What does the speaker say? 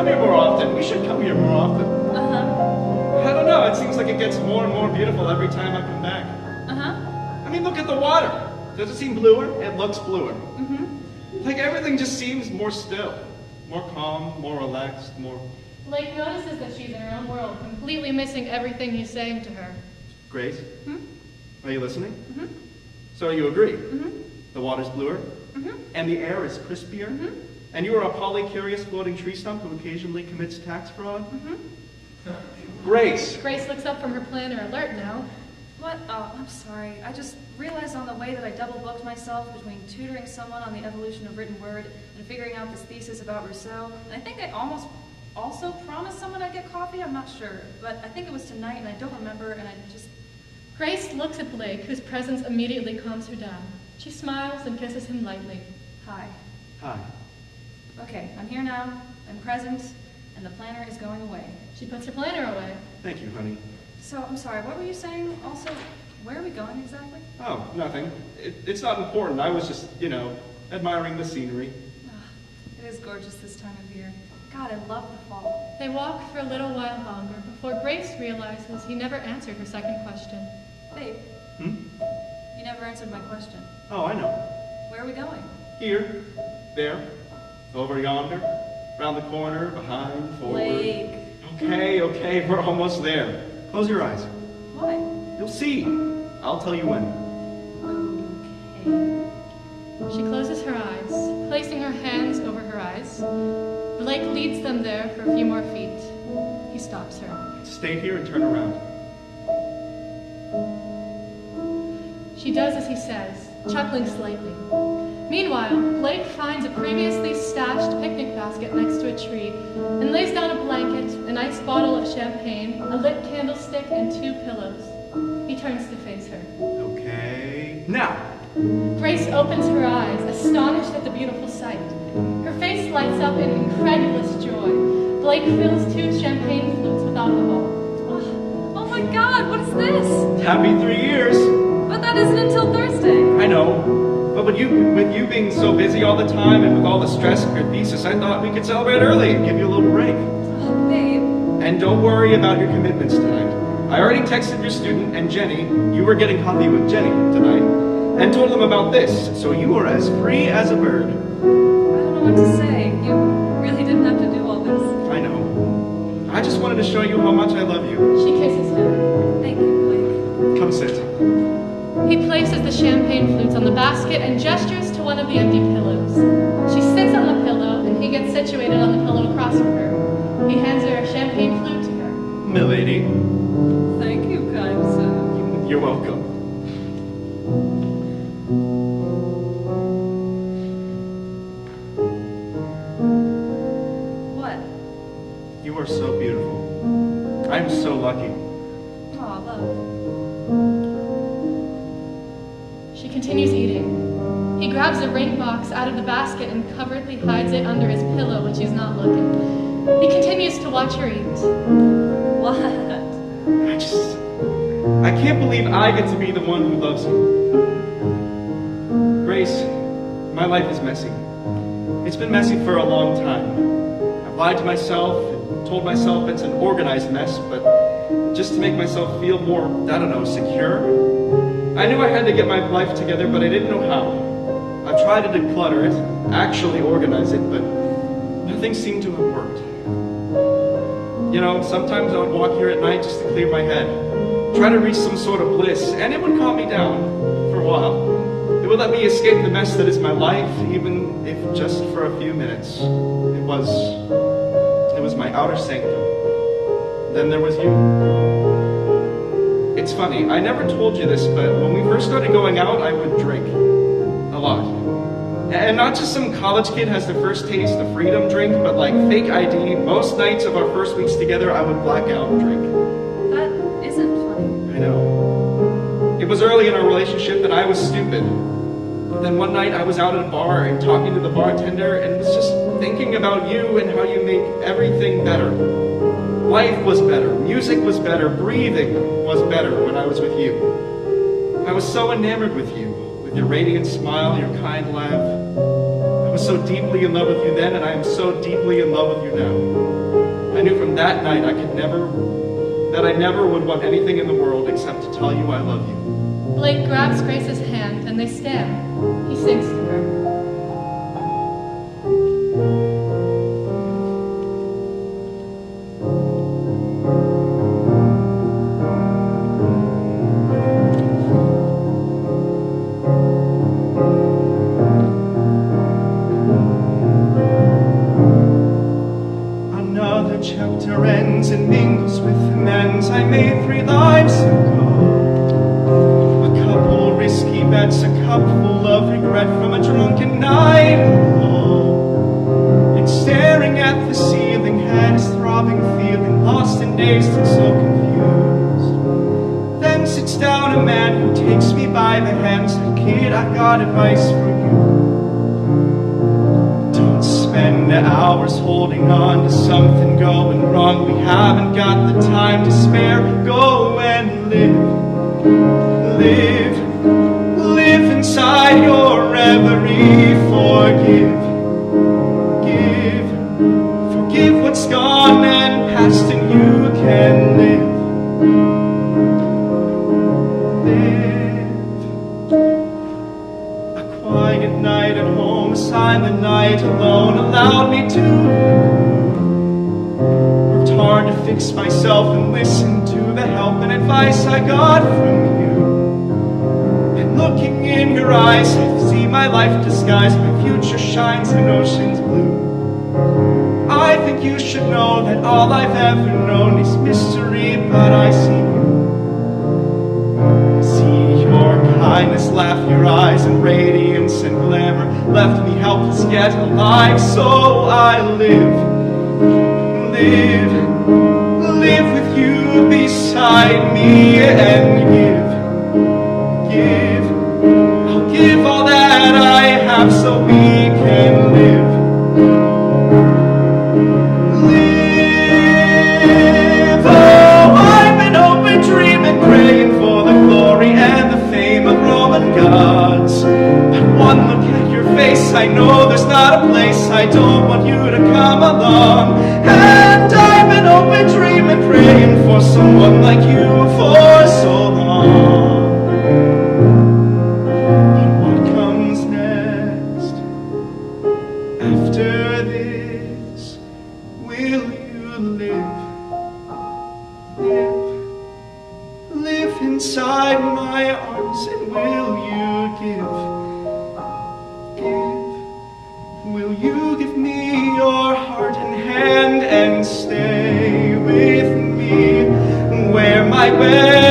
here more often. We should come here more often. Uh-huh. I don't know, it seems like it gets more and more beautiful every time I come back. Uh-huh. I mean, look at the water. Does it seem bluer? It looks bluer. Mm-hmm. Like everything just seems more still, more calm, more relaxed, more... Blake notices that she's in her own world, completely missing everything he's saying to her. Grace, are you listening? Mm-hmm. So you agree? Mm-hmm. The water's bluer, Mm-hmm. and the air is crispier, Mm-hmm. and you are a polycurious floating tree stump who occasionally commits tax fraud? Mm-hmm. Grace! Grace looks up from her planner, alert now. What? Oh, I'm sorry. I just realized on the way that I double-booked myself between tutoring someone on the evolution of written word and figuring out this thesis about Rousseau. And I think I almost also promised someone I'd get coffee. I'm not sure. But I think it was tonight, and I don't remember, and I just... Grace looks at Blake, whose presence immediately calms her down. She smiles and kisses him lightly. Hi. Hi. Okay, I'm here now. I'm present, and the planner is going away. She puts her planner away. Thank you, honey. So, I'm sorry, what were you saying? Also, where are we going exactly? Oh, nothing. It's not important. I was just, admiring the scenery. It is gorgeous this time of year. God, I love the fall. They walk for a little while longer before Grace realizes he never answered her second question. Babe, Hmm? you never answered my question. Oh, I know. Where are we going? Here, there, over yonder, round the corner, behind, forward. Blake. Okay, we're almost there. Close your eyes. Why? You'll see. I'll tell you when. Okay. She closes her eyes, placing her hands over her eyes. Blake leads them there for a few more feet. He stops her. Stay here and turn around. She does as he says, chuckling slightly. Meanwhile, Blake finds a previously stashed picnic basket next to a tree and lays down a blanket, an ice bottle of champagne, a lit candlestick, and 2 pillows. He turns to face her. Okay. Now. Grace opens her eyes, astonished at the beautiful sight. Her face lights up in incredulous joy. Blake fills 2 champagne flutes with alcohol. Oh my God, what is this? Happy 3 years. But that isn't until Thursday. I know. But with you being so busy all the time and with all the stress of your thesis, I thought we could celebrate early and give you a little break. Oh, babe. And don't worry about your commitments tonight. I already texted your student and Jenny, you were getting coffee with Jenny tonight, and told them about this, so you are as free as a bird. I don't know what to say. You really didn't have to do all this. I know. I just wanted to show you how much I love you. She kisses him. Thank you, Blake. Come sit. He places the champagne flutes on the basket and gestures to one of the empty pillows. She sits on the pillow, and he gets situated on the pillow across from her. He hands her a champagne flute to her. Milady. Thank you, kind sir. You're welcome. What? You are so beautiful. I'm so lucky. Aw, love. She continues eating. He grabs a ring box out of the basket and covertly hides it under his pillow when she's not looking. He continues to watch her eat. What? I can't believe I get to be the one who loves you. Grace, my life is messy. It's been messy for a long time. I've lied to myself and told myself it's an organized mess, but just to make myself feel more, I don't know, secure. I knew I had to get my life together, but I didn't know how. I've tried to declutter it, actually organize it, but nothing seemed to have worked. Sometimes I would walk here at night just to clear my head, try to reach some sort of bliss, and it would calm me down for a while. It would let me escape the mess that is my life, even if just for a few minutes. It was my outer sanctum. Then there was you. It's funny, I never told you this, but when we first started going out, I would drink. A lot. And not just some college kid has the first taste of freedom drink, but like fake ID. Most nights of our first weeks together, I would black out and drink. That isn't funny. I know. It was early in our relationship and I was stupid. But then one night I was out at a bar and talking to the bartender and was just thinking about you and how you make everything better. Life was better, music was better, breathing was better when I was with you. I was so enamored with you, with your radiant smile, your kind laugh. I was so deeply in love with you then, and I am so deeply in love with you now. I knew from that night that I never would want anything in the world except to tell you I love you. Blake grabs Grace's hand and they stand. He sings to her. Another chapter ends and mingles with amends I made 3 lives ago. Risky bets, a cup full of regret from a drunken night alone. And staring at the ceiling, head is throbbing, feeling lost and dazed and so confused. Then sits down a man who takes me by the hand, said, "Kid, I got advice for you. Don't spend hours holding on to something going wrong. We haven't got the time to spare. Go and live. Live inside your reverie. Forgive what's gone and past, and you can live. A quiet night at home, a silent night alone allowed me to worked hard to fix myself and listen to the help and advice I got from you. Looking in your eyes, I see my life disguised, my future shines in ocean's blue. I think you should know that all I've ever known is mystery, but I see you. See your kindness, laugh, your eyes, and radiance and glamour left me helpless yet alive, so I live with you beside me and I'll give all that I have so we can live. Oh, I've been hoping, dreaming, praying for the glory and the fame of Roman gods. But one look at your face, I know there's not a place I don't want you to come along. And I've been hoping, dreaming, praying for someone like you for so long. Inside my arms, and will you give me your heart and hand and stay with me where my bed